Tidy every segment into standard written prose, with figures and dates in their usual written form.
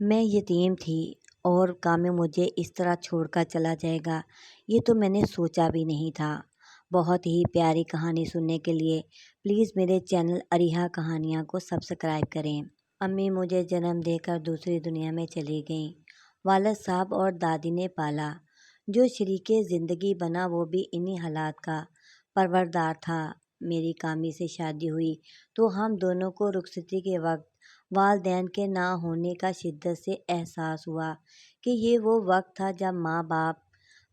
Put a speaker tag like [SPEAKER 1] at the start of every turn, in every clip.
[SPEAKER 1] میں یتیم تھی اور کامل مجھے اس طرح چھوڑ کر چلا جائے گا، یہ تو میں نے سوچا بھی نہیں تھا۔ بہت ہی پیاری کہانی سننے کے لیے پلیز میرے چینل اریحا کہانیاں کو سبسکرائب کریں۔ امی مجھے جنم دے کر دوسری دنیا میں چلی گئیں۔ والد صاحب اور دادی نے پالا۔ جو شریک زندگی بنا وہ بھی انہی حالات کا پروردگار تھا۔ میری کامی سے شادی ہوئی تو ہم دونوں کو رخصتی کے وقت والدین کے نہ ہونے کا شدت سے احساس ہوا کہ یہ وہ وقت تھا جب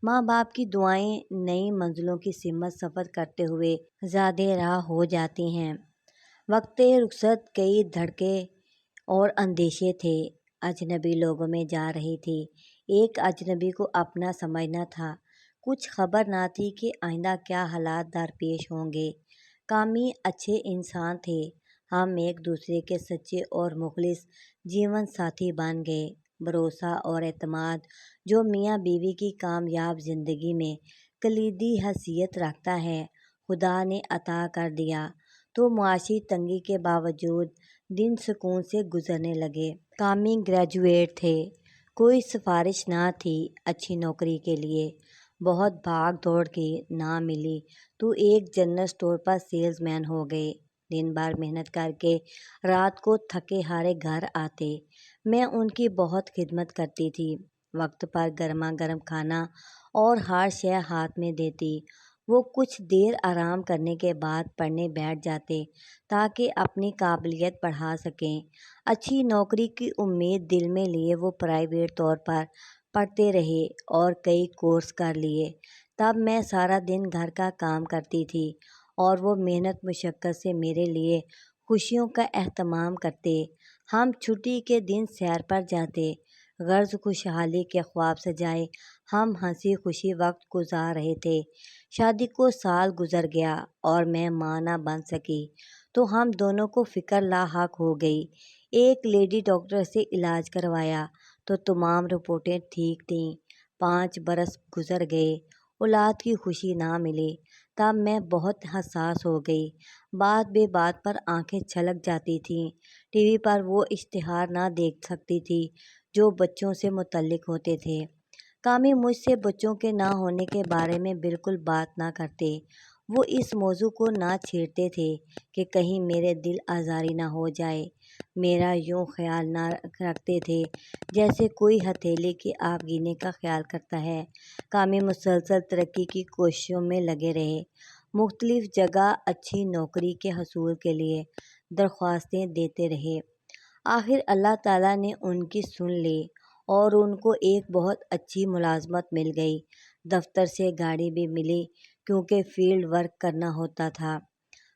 [SPEAKER 1] ماں باپ کی دعائیں نئی منزلوں کی سمت سفر کرتے ہوئے زیادہ راہ ہو جاتی ہیں۔ وقت رخصت کئی دھڑکے اور اندیشے تھے۔ اجنبی لوگوں میں جا رہی تھی۔ ایک اجنبی کو اپنا سمجھنا تھا۔ کچھ خبر نہ تھی کہ آئندہ کیا حالات درپیش ہوں گے۔ کامی اچھے انسان تھے۔ ہم ایک دوسرے کے سچے اور مخلص جیون ساتھی بن گئے۔ بھروسہ اور اعتماد جو میاں بیوی کی کامیاب زندگی میں کلیدی حیثیت رکھتا ہے، خدا نے عطا کر دیا تو معاشی تنگی کے باوجود دن سکون سے گزرنے لگے۔ کامی گریجویٹ تھے۔ کوئی سفارش نہ تھی اچھی نوکری کے لیے۔ بہت بھاگ دوڑ کی، نہ ملی تو ایک جنرل اسٹور پر سیلز مین ہو گئے۔ دن بھر محنت کر کے رات کو تھکے ہارے گھر آتے۔ میں ان کی بہت خدمت کرتی تھی۔ وقت پر گرما گرم کھانا اور ہر شے ہاتھ میں دیتی۔ وہ کچھ دیر آرام کرنے کے بعد پڑھنے بیٹھ جاتے تاکہ اپنی قابلیت بڑھا سکیں۔ اچھی نوکری کی امید دل میں لیے وہ پرائیویٹ طور پر پڑھتے رہے اور کئی کورس کر لیے۔ تب میں سارا دن گھر کا کام کرتی تھی اور وہ محنت مشقت سے میرے لیے خوشیوں کا اہتمام کرتے۔ ہم چھٹی کے دن سیر پر جاتے۔ غرض خوشحالی کے خواب سجائے ہم ہنسی خوشی وقت گزار رہے تھے۔ شادی کو سال گزر گیا اور میں ماں نہ بن سکی تو ہم دونوں کو فکر لاحق ہو گئی۔ ایک لیڈی ڈاکٹر سے علاج کروایا تو تمام رپورٹیں ٹھیک تھیں۔ 5 برس گزر گئے، اولاد کی خوشی نہ ملی۔ تب میں بہت حساس ہو گئی۔ بات بے بات پر آنکھیں چھلک جاتی تھیں۔ ٹی وی پر وہ اشتہار نہ دیکھ سکتی تھی جو بچوں سے متعلق ہوتے تھے۔ کامی مجھ سے بچوں کے نہ ہونے کے بارے میں بالکل بات نہ کرتے۔ وہ اس موضوع کو نہ چھیڑتے تھے کہ کہیں میرے دل آزاری نہ ہو جائے۔ میرا یوں خیال نہ رکھتے تھے جیسے کوئی ہتھیلی کے آب گینے کا خیال کرتا ہے۔ کامی مسلسل ترقی کی کوششوں میں لگے رہے۔ مختلف جگہ اچھی نوکری کے حصول کے لیے درخواستیں دیتے رہے۔ آخر اللہ تعالیٰ نے ان کی سن لی اور ان کو ایک بہت اچھی ملازمت مل گئی۔ دفتر سے گاڑی بھی ملی کیونکہ فیلڈ ورک کرنا ہوتا تھا۔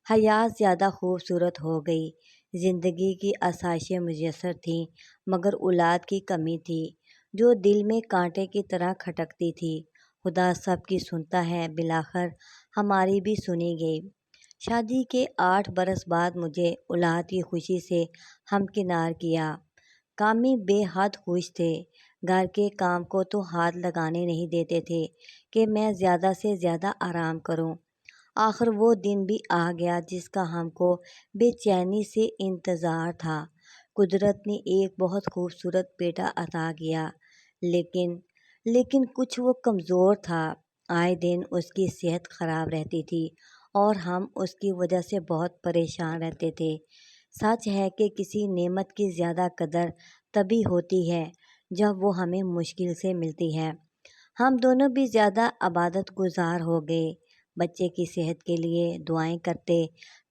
[SPEAKER 1] حیات زیادہ خوبصورت ہو گئی۔ زندگی کی آسائشیں میسر تھیں مگر اولاد کی کمی تھی جو دل میں کانٹے کی طرح کھٹکتی تھی۔ خدا سب کی سنتا ہے، بالآخر ہماری بھی سنی گئی۔ شادی کے 8 برس بعد مجھے اولاد کی خوشی سے ہمکنار کیا۔ کامی بے حد خوش تھے۔ گھر کے کام کو تو ہاتھ لگانے نہیں دیتے تھے کہ میں زیادہ سے زیادہ آرام کروں۔ آخر وہ دن بھی آ گیا جس کا ہم کو بے چینی سے انتظار تھا۔ قدرت نے ایک بہت خوبصورت بیٹا عطا کیا لیکن کچھ وہ کمزور تھا۔ آئے دن اس کی صحت خراب رہتی تھی اور ہم اس کی وجہ سے بہت پریشان رہتے تھے۔ سچ ہے کہ کسی نعمت کی زیادہ قدر تبھی ہوتی ہے جب وہ ہمیں مشکل سے ملتی ہے۔ ہم دونوں بھی زیادہ عبادت گزار ہو گئے۔ بچے کی صحت کے لیے دعائیں کرتے،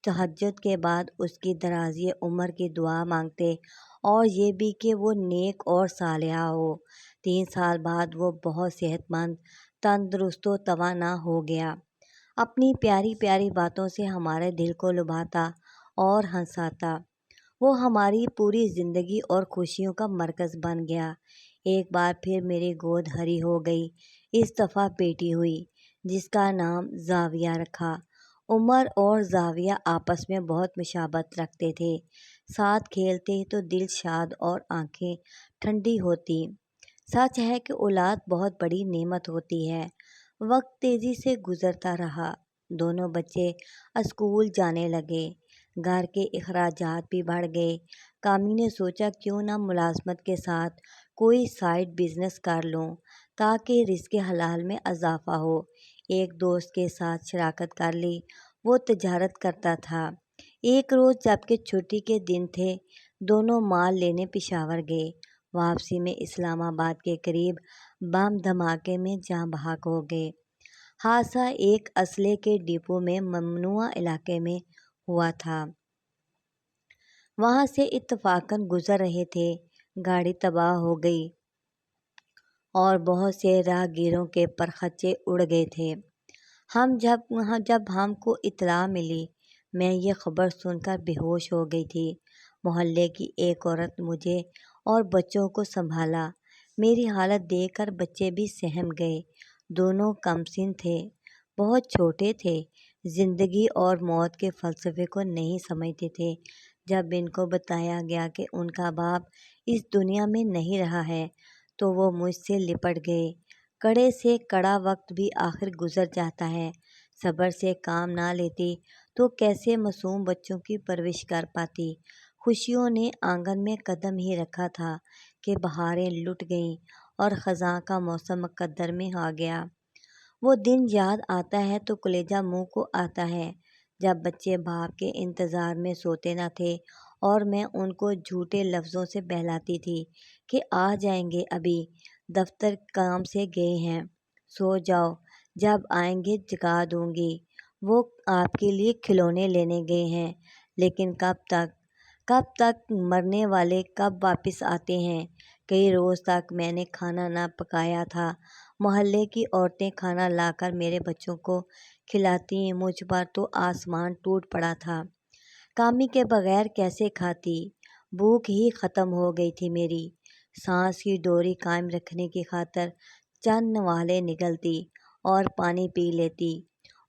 [SPEAKER 1] تہجد کے بعد اس کی درازی عمر کی دعا مانگتے اور یہ بھی کہ وہ نیک اور صالحہ ہو۔ 3 سال بعد وہ بہت صحت مند، تندرست و توانا ہو گیا۔ اپنی پیاری پیاری باتوں سے ہمارے دل کو لبھاتا اور ہنساتا۔ وہ ہماری پوری زندگی اور خوشیوں کا مرکز بن گیا۔ ایک بار پھر میری گود ہری ہو گئی۔ اس دفعہ بیٹی ہوئی جس کا نام زاویہ رکھا۔ عمر اور زاویہ آپس میں بہت مشابہت رکھتے تھے۔ ساتھ کھیلتے تو دل شاد اور آنکھیں ٹھنڈی ہوتی۔ سچ ہے کہ اولاد بہت بڑی نعمت ہوتی ہے۔ وقت تیزی سے گزرتا رہا۔ دونوں بچے اسکول جانے لگے۔ گھر کے اخراجات بھی بڑھ گئے۔ کامی نے سوچا کیوں نہ ملازمت کے ساتھ کوئی سائیڈ بزنس کر لوں تاکہ رزق حلال میں اضافہ ہو۔ ایک دوست کے ساتھ شراکت کر لی، وہ تجارت کرتا تھا۔ ایک روز جبکہ چھٹی کے دن تھے، دونوں مال لینے پشاور گئے۔ واپسی میں اسلام آباد کے قریب بم دھماکے میں جاں بحق ہو گئے۔ حادثہ ایک اسلحے کے ڈپو میں ممنوعہ علاقے میں ہوا تھا۔ وہاں سے اتفاقاً گزر رہے تھے، گاڑی تباہ ہو گئی اور بہت سے راہگیروں کے پرخچے اڑ گئے تھے۔ جب ہم کو اطلاع ملی، میں یہ خبر سن کر بے ہوش ہو گئی تھی۔ محلے کی ایک عورت مجھے اور بچوں کو سنبھالا۔ میری حالت دیکھ کر بچے بھی سہم گئے۔ دونوں کم سن تھے، بہت چھوٹے تھے، زندگی اور موت کے فلسفے کو نہیں سمجھتے تھے۔ جب ان کو بتایا گیا کہ ان کا باپ اس دنیا میں نہیں رہا ہے تو وہ مجھ سے لپٹ گئے۔ کڑے سے کڑا وقت بھی آخر گزر جاتا ہے، صبر سے کام نہ لیتی تو کیسے معصوم بچوں کی پرورش کر پاتی۔ خوشیوں نے آنگن میں قدم ہی رکھا تھا کہ بہاریں لٹ گئیں اور خزاں کا موسم مقدر میں آ گیا۔ وہ دن یاد آتا ہے تو کلیجہ منہ کو آتا ہے جب بچے باپ کے انتظار میں سوتے نہ تھے اور میں ان کو جھوٹے لفظوں سے بہلاتی تھی کہ آ جائیں گے، ابھی دفتر کام سے گئے ہیں، سو جاؤ، جب آئیں گے جگا دوں گی، وہ آپ کے لیے کھلونے لینے گئے ہیں۔ لیکن کب تک مرنے والے کب واپس آتے ہیں؟ کئی روز تک میں نے کھانا نہ پکایا تھا۔ محلے کی عورتیں کھانا لا کر میرے بچوں کو کھلاتی، مجھ پر تو آسمان ٹوٹ پڑا تھا۔ کامی کے بغیر کیسے کھاتی؟ بھوک ہی ختم ہو گئی تھی میری۔ سانس کی ڈوری قائم رکھنے کی خاطر چند نوالے نگلتی اور پانی پی لیتی۔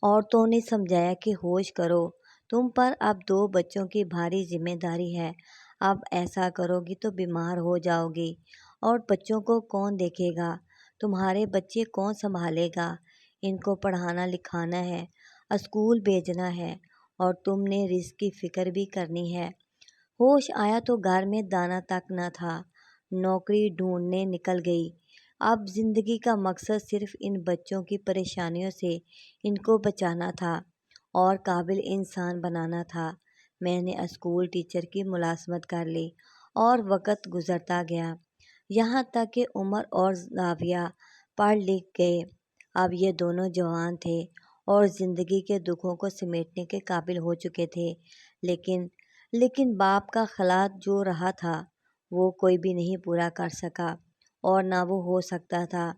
[SPEAKER 1] عورتوں نے سمجھایا کہ ہوش کرو، تم پر اب 2 بچوں کی بھاری ذمہ داری ہے، اب ایسا کرو گی تو بیمار ہو جاؤ گی اور بچوں کو کون دیکھے گا؟ تمہارے بچے کون سنبھالے گا؟ ان کو پڑھانا لکھانا ہے، اسکول بھیجنا ہے اور تم نے رزق کی فکر بھی کرنی ہے۔ ہوش آیا تو گھر میں دانہ تک نہ تھا، نوکری ڈھونڈنے نکل گئی۔ اب زندگی کا مقصد صرف ان بچوں کی پریشانیوں سے ان کو بچانا تھا اور قابل انسان بنانا تھا۔ میں نے اسکول ٹیچر کی ملازمت کر لی اور وقت گزرتا گیا، یہاں تک کہ عمر اور زاویہ پڑھ لکھ گئے۔ اب یہ دونوں جوان تھے اور زندگی کے دکھوں کو سمیٹنے کے قابل ہو چکے تھے، لیکن باپ کا خلا جو رہا تھا وہ کوئی بھی نہیں پورا کر سکا اور نہ وہ ہو سکتا تھا۔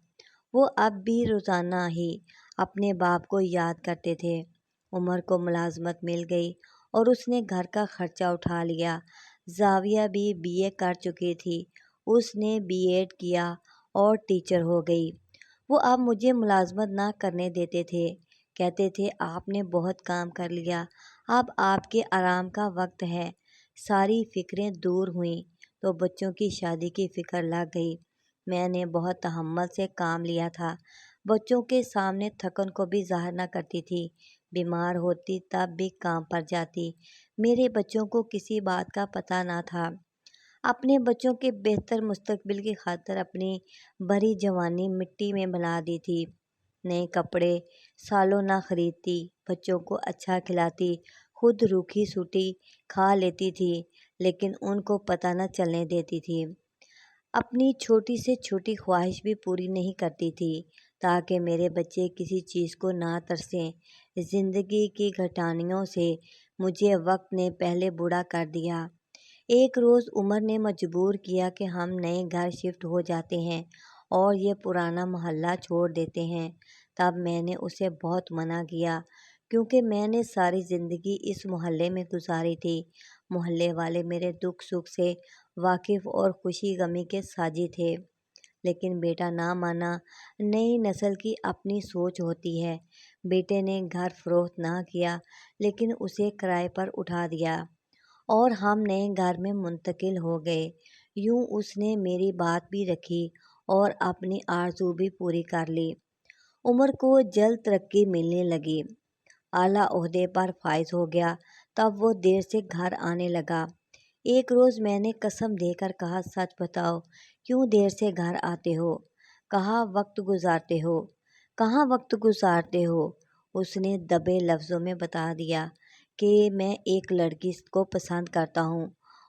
[SPEAKER 1] وہ اب بھی روزانہ ہی اپنے باپ کو یاد کرتے تھے۔ عمر کو ملازمت مل گئی اور اس نے گھر کا خرچہ اٹھا لیا۔ زاویہ بھی BA کر چکی تھی، اس نے B.Ed کیا اور ٹیچر ہو گئی۔ وہ اب مجھے ملازمت نہ کرنے دیتے تھے، کہتے تھے آپ نے بہت کام کر لیا، اب آپ کے آرام کا وقت ہے۔ ساری فکریں دور ہوئیں تو بچوں کی شادی کی فکر لگ گئی۔ میں نے بہت تحمل سے کام لیا تھا، بچوں کے سامنے تھکن کو بھی ظاہر نہ کرتی تھی، بیمار ہوتی تب بھی کام پر جاتی۔ میرے بچوں کو کسی بات کا پتہ نہ تھا۔ اپنے بچوں کے بہتر مستقبل کی خاطر اپنی بھری جوانی مٹی میں ملا دی تھی۔ نئے کپڑے سالوں نہ خریدتی، بچوں کو اچھا کھلاتی، خود روکھی سوٹی کھا لیتی تھی، لیکن ان کو پتہ نہ چلنے دیتی تھی۔ اپنی چھوٹی سے چھوٹی خواہش بھی پوری نہیں کرتی تھی تاکہ میرے بچے کسی چیز کو نہ ترسیں۔ زندگی کی گھٹانیوں سے مجھے وقت نے پہلے بوڑھا کر دیا۔ ایک روز عمر نے مجبور کیا کہ ہم نئے گھر شفٹ ہو جاتے ہیں اور یہ پرانا محلہ چھوڑ دیتے ہیں۔ تب میں نے اسے بہت منع کیا کیونکہ میں نے ساری زندگی اس محلے میں گزاری تھی۔ محلے والے میرے دکھ سکھ سے واقف اور خوشی غمی کے ساجی تھے، لیکن بیٹا نہ مانا۔ نئی نسل کی اپنی سوچ ہوتی ہے۔ بیٹے نے گھر فروخت نہ کیا لیکن اسے کرائے پر اٹھا دیا اور ہم نئے گھر میں منتقل ہو گئے۔ یوں اس نے میری بات بھی رکھی اور اپنی آرزو بھی پوری کر لی۔ عمر کو جلد ترقی ملنے لگی، اعلیٰ عہدے پر فائز ہو گیا۔ تب وہ دیر سے گھر آنے لگا۔ ایک روز میں نے قسم دے کر کہا، سچ بتاؤ کیوں دیر سے گھر آتے ہو؟ کہاں وقت گزارتے ہو؟ اس نے دبے لفظوں میں بتا دیا کہ میں ایک لڑکی کو پسند کرتا ہوں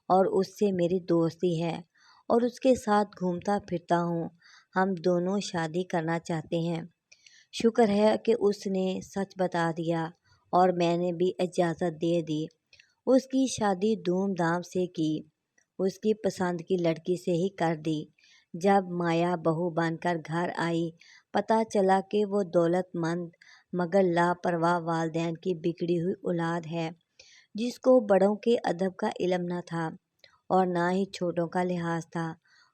[SPEAKER 1] اور اس سے میری دوستی ہے اور اس کے ساتھ گھومتا پھرتا ہوں۔ ہم دونوں شادی کرنا چاہتے ہیں۔ شکر ہے کہ اس نے سچ بتا دیا اور میں نے بھی اجازت دے دی۔ اس کی شادی دھوم دھام سے کی، اس کی پسند کی لڑکی سے ہی کر دی۔ جب مایا بہو بن کر گھر آئی، پتہ چلا کہ وہ دولت مند مگر لاپرواہ والدین کی بگڑی ہوئی اولاد ہے، جس کو بڑوں کے ادب کا علم نہ تھا اور نہ ہی چھوٹوں کا لحاظ تھا۔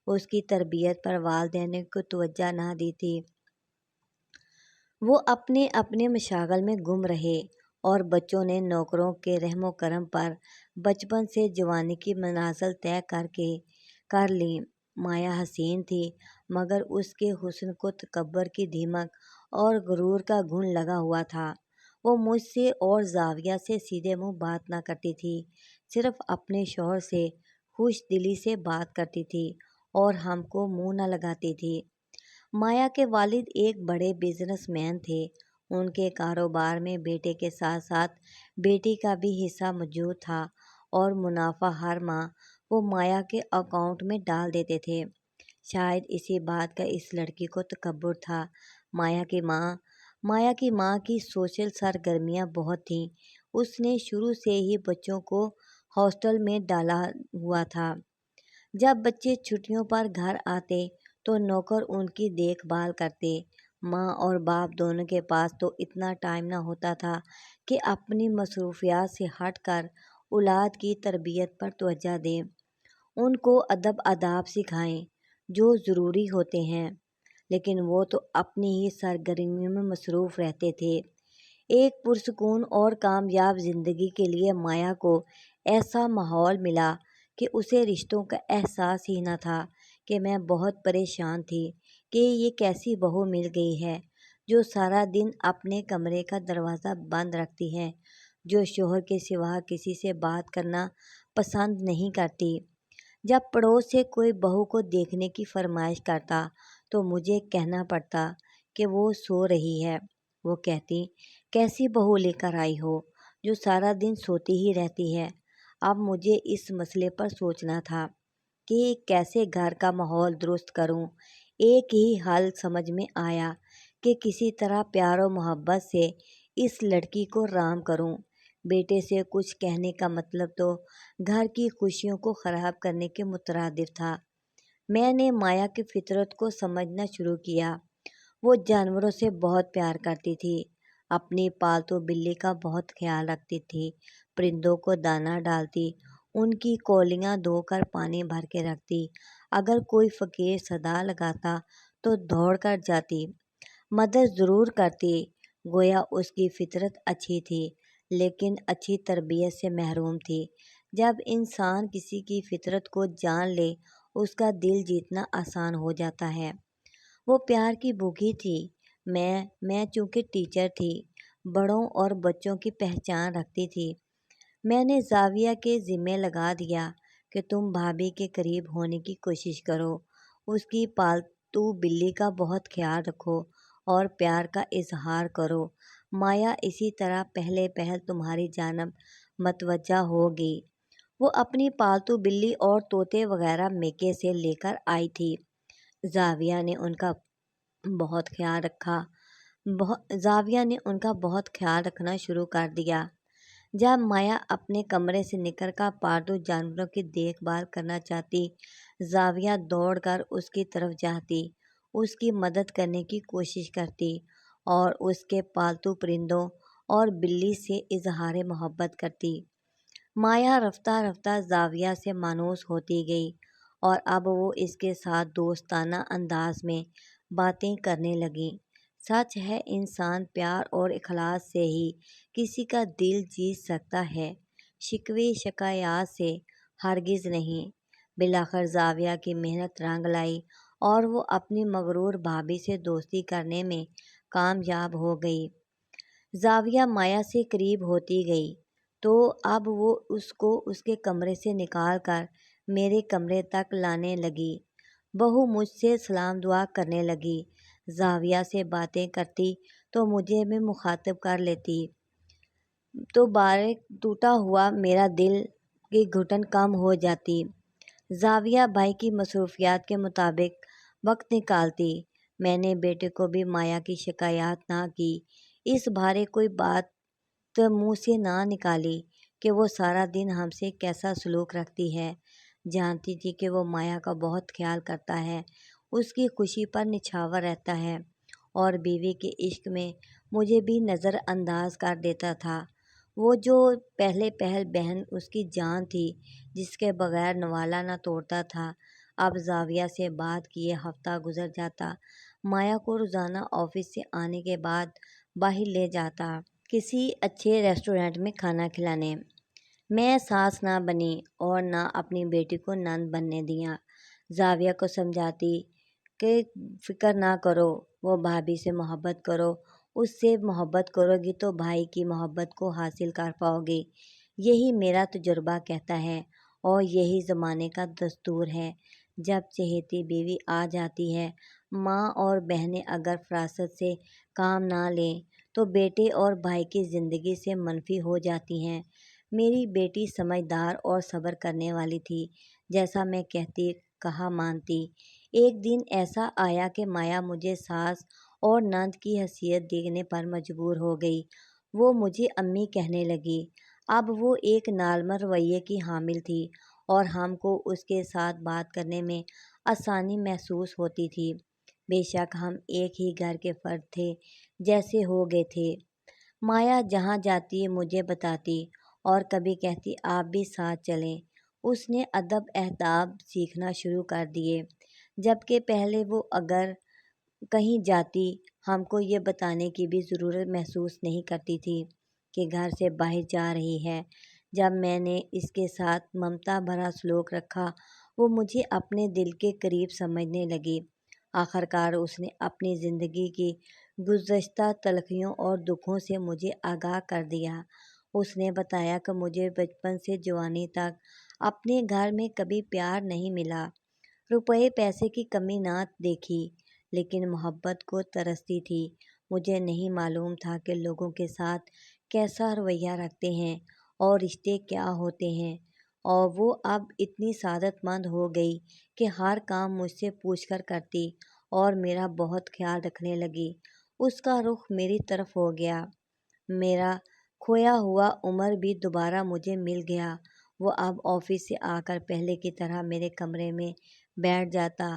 [SPEAKER 1] اس کی تربیت پر والدین نے کوئی توجہ نہ دی تھی۔ وہ اپنے اپنے مشاغل میں گم رہے اور بچوں نے نوکروں کے رحم و کرم پر بچپن سے جوانی کی منازل طے کر لی۔ مایا حسین تھی مگر اس کے حسن کو تکبر کی دیمک اور غرور کا گھن لگا ہوا تھا۔ وہ مجھ سے اور زاویہ سے سیدھے منہ بات نہ کرتی تھی، صرف اپنے شوہر سے خوش دلی سے بات کرتی تھی اور ہم کو منہ نہ لگاتی تھی۔ مایا کے والد ایک بڑے بزنس مین تھے۔ ان کے کاروبار میں بیٹے کے ساتھ ساتھ بیٹی کا بھی حصہ موجود تھا اور منافع ہر ماہ وہ مایا کے اکاؤنٹ میں ڈال دیتے تھے۔ شاید اسی بات کا اس لڑکی کو تکبر تھا۔ مایا کی ماں کی سوشل سرگرمیاں بہت تھیں۔ اس نے شروع سے ہی بچوں کو ہاسٹل میں ڈالا ہوا تھا۔ جب بچے چھٹیوں پر گھر آتے تو نوکر ان کی دیکھ بھال کرتے۔ ماں اور باپ دونوں کے پاس تو اتنا ٹائم نہ ہوتا تھا کہ اپنی مصروفیات سے ہٹ کر اولاد کی تربیت پر توجہ دیں، ان کو ادب آداب سکھائیں جو ضروری ہوتے ہیں، لیکن وہ تو اپنی ہی سرگرمیوں میں مصروف رہتے تھے۔ ایک پرسکون اور کامیاب زندگی کے لیے مایا کو ایسا ماحول ملا کہ اسے رشتوں کا احساس ہی نہ تھا۔ کہ میں بہت پریشان تھی کہ یہ کیسی بہو مل گئی ہے جو سارا دن اپنے کمرے کا دروازہ بند رکھتی ہے، جو شوہر کے سوا کسی سے بات کرنا پسند نہیں کرتی۔ جب پڑوس سے کوئی بہو کو دیکھنے کی فرمائش کرتا تو مجھے کہنا پڑتا کہ وہ سو رہی ہے۔ وہ کہتی، کیسی بہو لے کر آئی ہو جو سارا دن سوتی ہی رہتی ہے۔ اب مجھے اس مسئلے پر سوچنا تھا کہ کیسے گھر کا ماحول درست کروں۔ ایک ہی حل سمجھ میں آیا کہ کسی طرح پیار و محبت سے اس لڑکی کو رام کروں۔ بیٹے سے کچھ کہنے کا مطلب تو گھر کی خوشیوں کو خراب کرنے کے مترادف تھا۔ میں نے مایا کی فطرت کو سمجھنا شروع کیا۔ وہ جانوروں سے بہت پیار کرتی تھی، اپنی پالتو بلی کا بہت خیال رکھتی تھی، پرندوں کو دانہ ڈالتی، ان کی کولیاں دھو کر پانی بھر کے رکھتی، اگر کوئی فقیر صدا لگاتا تو دوڑ کر جاتی، مدد ضرور کرتی۔ گویا اس کی فطرت اچھی تھی لیکن اچھی تربیت سے محروم تھی۔ جب انسان کسی کی فطرت کو جان لے اس کا دل جیتنا آسان ہو جاتا ہے۔ وہ پیار کی بھوکی تھی۔ میں چونکہ ٹیچر تھی، بڑوں اور بچوں کی پہچان رکھتی تھی۔ میں نے زاویہ کے ذمہ لگا دیا کہ تم بھابھی کے قریب ہونے کی کوشش کرو، اس کی پالتو بلی کا بہت خیال رکھو اور پیار کا اظہار کرو۔ مایا اسی طرح پہل تمہاری جانب متوجہ ہوگی۔ وہ اپنی پالتو بلی اور طوطے وغیرہ میکے سے لے کر آئی تھی۔ زاویہ نے ان کا بہت خیال رکھنا شروع کر دیا۔ جب مایا اپنے کمرے سے نکل کر پالتو جانوروں کی دیکھ بھال کرنا چاہتی، زاویہ دوڑ کر اس کی طرف جاتی، اس کی مدد کرنے کی کوشش کرتی اور اس کے پالتو پرندوں اور بلی سے اظہار محبت کرتی۔ مایا رفتہ رفتہ زاویہ سے مانوس ہوتی گئی اور اب وہ اس کے ساتھ دوستانہ انداز میں باتیں کرنے لگی۔ سچ ہے، انسان پیار اور اخلاص سے ہی کسی کا دل جیت سکتا ہے، شکوے شکایات سے ہرگز نہیں۔ بالآخر زاویہ کی محنت رنگ لائی اور وہ اپنی مغرور بھابھی سے دوستی کرنے میں کامیاب ہو گئی۔ زاویہ مایا سے قریب ہوتی گئی تو اب وہ اس کو اس کے کمرے سے نکال کر میرے کمرے تک لانے لگی۔ بہو مجھ سے سلام دعا کرنے لگی۔ زاویہ سے باتیں کرتی تو مجھے بھی مخاطب کر لیتی تو باریک ٹوٹا ہوا میرا دل کی گھٹن کم ہو جاتی۔ زاویہ بھائی کی مصروفیات کے مطابق وقت نکالتی۔ میں نے بیٹے کو بھی مایا کی شکایات نہ کی، اس بارے کوئی بات منہ سے نہ نکالی کہ وہ سارا دن ہم سے کیسا سلوک رکھتی ہے۔ جانتی تھی کہ وہ مایا کا بہت خیال کرتا ہے، اس کی خوشی پر نچھاور رہتا ہے اور بیوی کے عشق میں مجھے بھی نظر انداز کر دیتا تھا۔ وہ جو پہلے پہل بہن اس کی جان تھی، جس کے بغیر نوالہ نہ توڑتا تھا، اب زاویہ سے بات کیے ہفتہ گزر جاتا۔ مایا کو روزانہ آفس سے آنے کے بعد باہر لے جاتا کسی اچھے ریسٹورینٹ میں کھانا کھلانے۔ میں ساس نہ بنی اور نہ اپنی بیٹی کو نند بننے دیا۔ زاویہ کو سمجھاتی کہ فکر نہ کرو، وہ بھابھی سے محبت کرو، اس سے محبت کرو گی تو بھائی کی محبت کو حاصل کر پاؤ گی۔ یہی میرا تجربہ کہتا ہے اور یہی زمانے کا دستور ہے۔ جب چہیتی بیوی آ جاتی ہے، ماں اور بہنیں اگر فراست سے کام نہ لیں تو بیٹے اور بھائی کی زندگی سے منفی ہو جاتی ہیں۔ میری بیٹی سمجھدار اور صبر کرنے والی تھی، جیسا میں کہتی کہا مانتی۔ ایک دن ایسا آیا کہ مایا مجھے ساس اور نند کی حیثیت دینے پر مجبور ہو گئی۔ وہ مجھے امی کہنے لگی۔ اب وہ ایک نارمل رویے کی حامل تھی اور ہم کو اس کے ساتھ بات کرنے میں آسانی محسوس ہوتی تھی۔ بے شک ہم ایک ہی گھر کے فرد تھے جیسے ہو گئے تھے۔ مایا جہاں جاتی مجھے بتاتی اور کبھی کہتی آپ بھی ساتھ چلیں۔ اس نے ادب آداب سیکھنا شروع کر دیے، جبکہ پہلے وہ اگر کہیں جاتی ہم کو یہ بتانے کی بھی ضرورت محسوس نہیں کرتی تھی کہ گھر سے باہر جا رہی ہے۔ جب میں نے اس کے ساتھ ممتا بھرا سلوک رکھا، وہ مجھے اپنے دل کے قریب سمجھنے لگی۔ آخرکار اس نے اپنی زندگی کی گزشتہ تلخیوں اور دکھوں سے مجھے آگاہ کر دیا۔ اس نے بتایا کہ مجھے بچپن سے جوانی تک اپنے گھر میں کبھی پیار نہیں ملا، روپے پیسے کی کمی نہ دیکھی، لیکن محبت کو ترستی تھی۔ مجھے نہیں معلوم تھا کہ لوگوں کے ساتھ کیسا رویہ رکھتے ہیں اور رشتے کیا ہوتے ہیں، اور وہ اب اتنی سعادت مند ہو گئی کہ ہر کام مجھ سے پوچھ کر کرتی اور میرا بہت خیال رکھنے لگی۔ اس کا رخ میری طرف ہو گیا، میرا کھویا ہوا عمر بھی دوبارہ مجھے مل گیا۔ وہ اب آفس سے آ کر پہلے کی طرح میرے کمرے میں بیٹھ جاتا،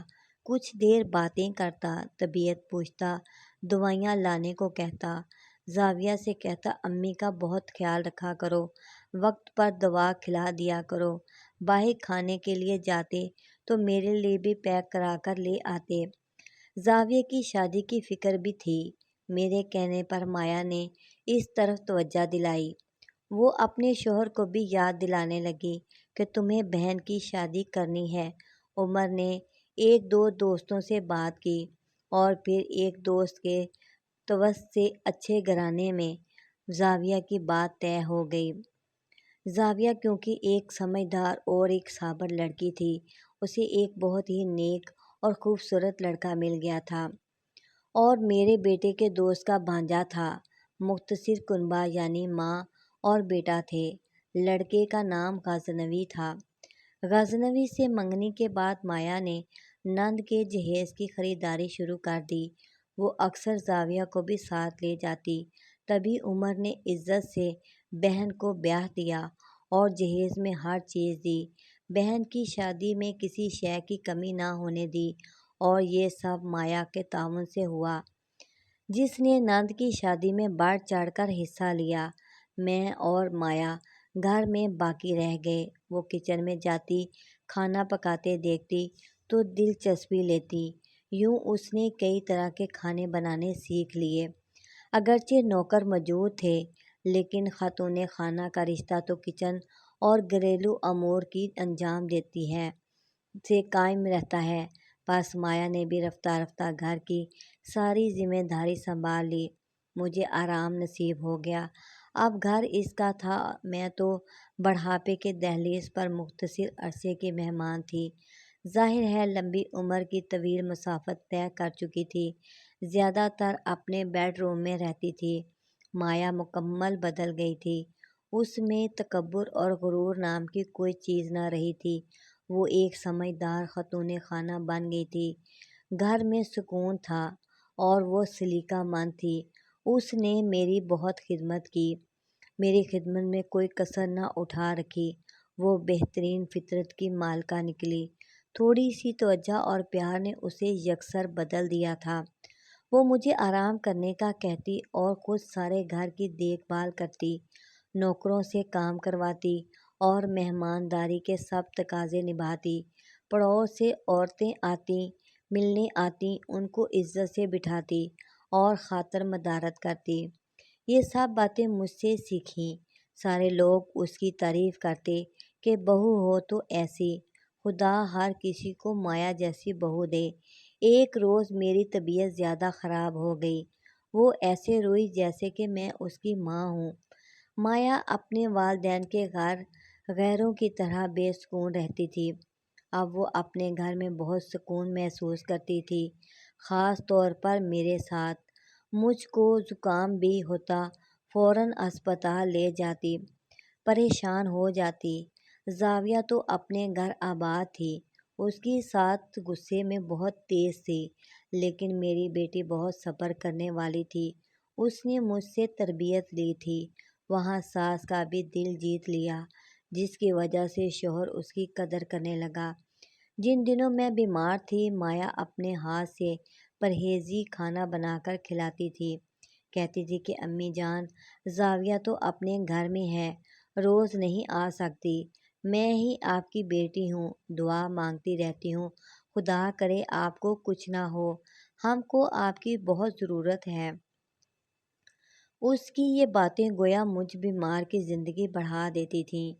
[SPEAKER 1] کچھ دیر باتیں کرتا، طبیعت پوچھتا، دوائیاں لانے کو کہتا، زاویہ سے کہتا امی کا بہت خیال رکھا کرو، وقت پر دوا کھلا دیا کرو، باہر کھانے کے لیے جاتے تو میرے لیے بھی پیک کرا کر لے آتے۔ زاویہ کی شادی کی فکر بھی تھی۔ میرے کہنے پر مایا نے اس طرف توجہ دلائی۔ وہ اپنے شوہر کو بھی یاد دلانے لگی کہ تمہیں بہن کی شادی کرنی ہے۔ عمر نے ایک دو دوستوں سے بات کی اور پھر ایک دوست کے توسط سے اچھے گھرانے میں زاویہ کی بات طے ہو گئی۔ زاویہ کیونکہ ایک سمجھدار اور ایک صابر لڑکی تھی، اسے ایک بہت ہی نیک اور خوبصورت لڑکا مل گیا تھا اور میرے بیٹے کے دوست کا بھانجا تھا۔ مختصر کنبہ یعنی ماں اور بیٹا تھے۔ لڑکے کا نام غازنوی تھا۔ غازنوی سے منگنی کے بعد مایا نے نند کے جہیز کی خریداری شروع کر دی۔ وہ اکثر زاویہ کو بھی ساتھ لے جاتی۔ تبھی عمر نے عزت سے بہن کو بیاہ دیا اور جہیز میں ہر چیز دی۔ بہن کی شادی میں کسی شے کی کمی نہ ہونے دی اور یہ سب مایا کے تعاون سے ہوا، جس نے نند کی شادی میں بڑھ چڑھ کر حصہ لیا۔ میں اور مایا گھر میں باقی رہ گئے۔ وہ کچن میں جاتی، کھانا پکاتے دیکھتی تو دلچسپی لیتی۔ یوں اس نے کئی طرح کے کھانے بنانے سیکھ لیے۔ اگرچہ نوکر موجود تھے، لیکن خاتون خانہ کا رشتہ تو کچن اور گھریلو امور کی انجام دیتی ہے سے قائم رہتا ہے۔ بس مایا نے بھی رفتہ رفتہ گھر کی ساری ذمہ داری سنبھال لی۔ مجھے آرام نصیب ہو گیا۔ اب گھر اس کا تھا، میں تو بڑھاپے کے دہلیز پر مختصر عرصے کی مہمان تھی۔ ظاہر ہے لمبی عمر کی طویل مسافت طے کر چکی تھی، زیادہ تر اپنے بیڈ روم میں رہتی تھی۔ مایا مکمل بدل گئی تھی، اس میں تکبر اور غرور نام کی کوئی چیز نہ رہی تھی۔ وہ ایک سمجھدار خاتون خانہ بن گئی تھی، گھر میں سکون تھا اور وہ سلیقہ مند تھی۔ اس نے میری بہت خدمت کی، میری خدمت میں کوئی کسر نہ اٹھا رکھی۔ وہ بہترین فطرت کی مالکہ نکلی، تھوڑی سی توجہ اور پیار نے اسے یکسر بدل دیا تھا۔ وہ مجھے آرام کرنے کا کہتی اور خود سارے گھر کی دیکھ بھال کرتی، نوکروں سے کام کرواتی اور مہمانداری کے سب تقاضے نبھاتی۔ پڑوس سے عورتیں آتیں، ملنے آتیں، ان کو عزت سے بٹھاتی اور خاطر مدارت کرتی۔ یہ سب باتیں مجھ سے سیکھیں۔ سارے لوگ اس کی تعریف کرتے کہ بہو ہو تو ایسی، خدا ہر کسی کو مایا جیسی بہو دے۔ ایک روز میری طبیعت زیادہ خراب ہو گئی، وہ ایسے روئی جیسے کہ میں اس کی ماں ہوں۔ مایا اپنے والدین کے گھر غیروں کی طرح بے سکون رہتی تھی، اب وہ اپنے گھر میں بہت سکون محسوس کرتی تھی، خاص طور پر میرے ساتھ۔ مجھ کو زکام بھی ہوتا فوراً اسپتال لے جاتی، پریشان ہو جاتی۔ زاویہ تو اپنے گھر آباد تھی، اس کی ساتھ غصے میں بہت تیز تھی، لیکن میری بیٹی بہت صبر کرنے والی تھی۔ اس نے مجھ سے تربیت لی تھی، وہاں ساس کا بھی دل جیت لیا، جس کی وجہ سے شوہر اس کی قدر کرنے لگا۔ جن دنوں میں بیمار تھی، مایا اپنے ہاتھ سے پرہیزی کھانا بنا کر کھلاتی تھی، کہتی تھی کہ امی جان، زاویہ تو اپنے گھر میں ہے، روز نہیں آ سکتی، میں ہی آپ کی بیٹی ہوں، دعا مانگتی رہتی ہوں، خدا کرے آپ کو کچھ نہ ہو، ہم کو آپ کی بہت ضرورت ہے۔ اس کی یہ باتیں گویا مجھ بیمار کی زندگی بڑھا دیتی تھیں۔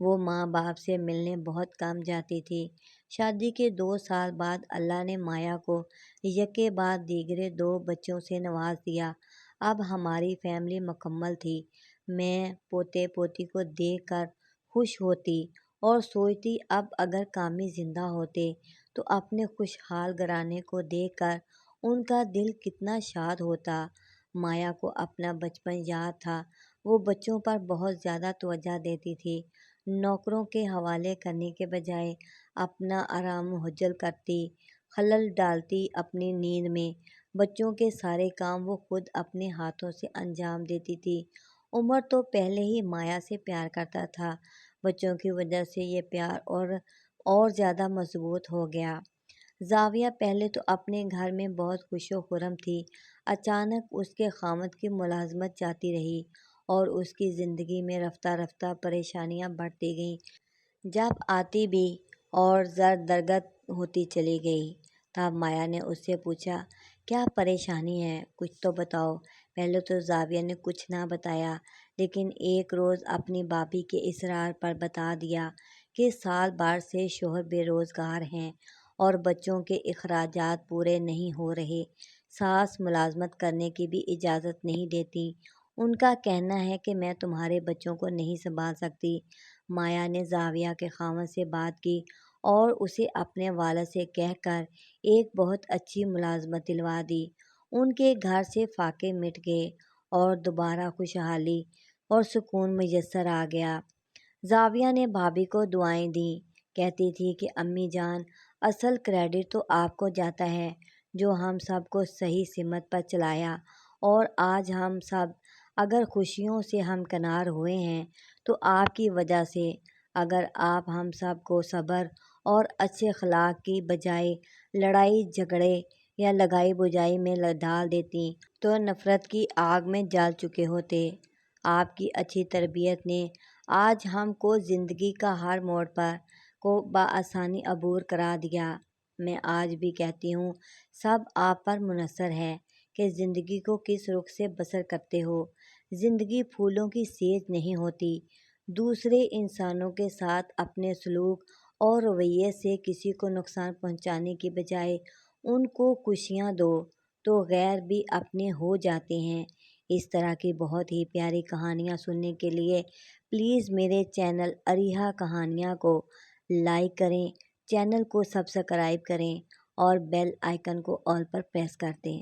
[SPEAKER 1] وہ ماں باپ سے ملنے بہت کم جاتی تھی۔ شادی کے 2 سال بعد اللہ نے مایا کو یکے بعد دیگرے 2 بچوں سے نواز دیا۔ اب ہماری فیملی مکمل تھی۔ میں پوتے پوتی کو دیکھ کر خوش ہوتی اور سوچتی اب اگر کامی زندہ ہوتے تو اپنے خوشحال گھرانے کو دیکھ کر ان کا دل کتنا شاد ہوتا۔ مایا کو اپنا بچپن یاد تھا، وہ بچوں پر بہت زیادہ توجہ دیتی تھی، نوکروں کے حوالے کرنے کے بجائے اپنا آرام و حجل کرتی، خلل ڈالتی اپنی نیند میں۔ بچوں کے سارے کام وہ خود اپنے ہاتھوں سے انجام دیتی تھی۔ عمر تو پہلے ہی مایا سے پیار کرتا تھا، بچوں کی وجہ سے یہ پیار اور زیادہ مضبوط ہو گیا۔ زاویہ پہلے تو اپنے گھر میں بہت خوش و خرم تھی، اچانک اس کے خاوند کی ملازمت جاتی رہی اور اس کی زندگی میں رفتہ رفتہ پریشانیاں بڑھتی گئیں۔ جب آتی بھی اور زر درگت ہوتی چلی گئی، تب مایا نے اس سے پوچھا، کیا پریشانی ہے، کچھ تو بتاؤ۔ پہلے تو زاویہ نے کچھ نہ بتایا، لیکن ایک روز اپنی بھابھی کے اصرار پر بتا دیا کہ سال بھر سے شوہر بے روزگار ہیں اور بچوں کے اخراجات پورے نہیں ہو رہے، ساس ملازمت کرنے کی بھی اجازت نہیں دیتی، ان کا کہنا ہے کہ میں تمہارے بچوں کو نہیں سنبھال سکتی۔ مایا نے زاویہ کے خاوند سے بات کی اور اسے اپنے والد سے کہہ کر ایک بہت اچھی ملازمت دلوا دی۔ ان کے گھر سے فاقے مٹ گئے اور دوبارہ خوشحالی اور سکون میسر آ گیا۔ زاویہ نے بھابھی کو دعائیں دیں، کہتی تھی کہ امی جان، اصل کریڈٹ تو آپ کو جاتا ہے جو ہم سب کو صحیح سمت پر چلایا، اور آج ہم سب اگر خوشیوں سے ہمکنار ہوئے ہیں تو آپ کی وجہ سے۔ اگر آپ ہم سب کو صبر اور اچھے اخلاق کی بجائے لڑائی جھگڑے یا لگائی بجائی میں ڈال دیتی تو نفرت کی آگ میں جل چکے ہوتے۔ آپ کی اچھی تربیت نے آج ہم کو زندگی کا ہر موڑ پر کو بآسانی عبور کرا دیا۔ میں آج بھی کہتی ہوں سب آپ پر منحصر ہے کہ زندگی کو کس رخ سے بسر کرتے ہو۔ زندگی پھولوں کی سیج نہیں ہوتی، دوسرے انسانوں کے ساتھ اپنے سلوک اور رویے سے کسی کو نقصان پہنچانے کی بجائے ان کو خوشیاں دو تو غیر بھی اپنے ہو جاتے ہیں۔ اس طرح کی بہت ہی پیاری کہانیاں سننے کے لیے پلیز میرے چینل اریحا کہانیاں کو لائک کریں، چینل کو سبسکرائب کریں اور بیل آئیکن کو آل پر پریس کر دیں۔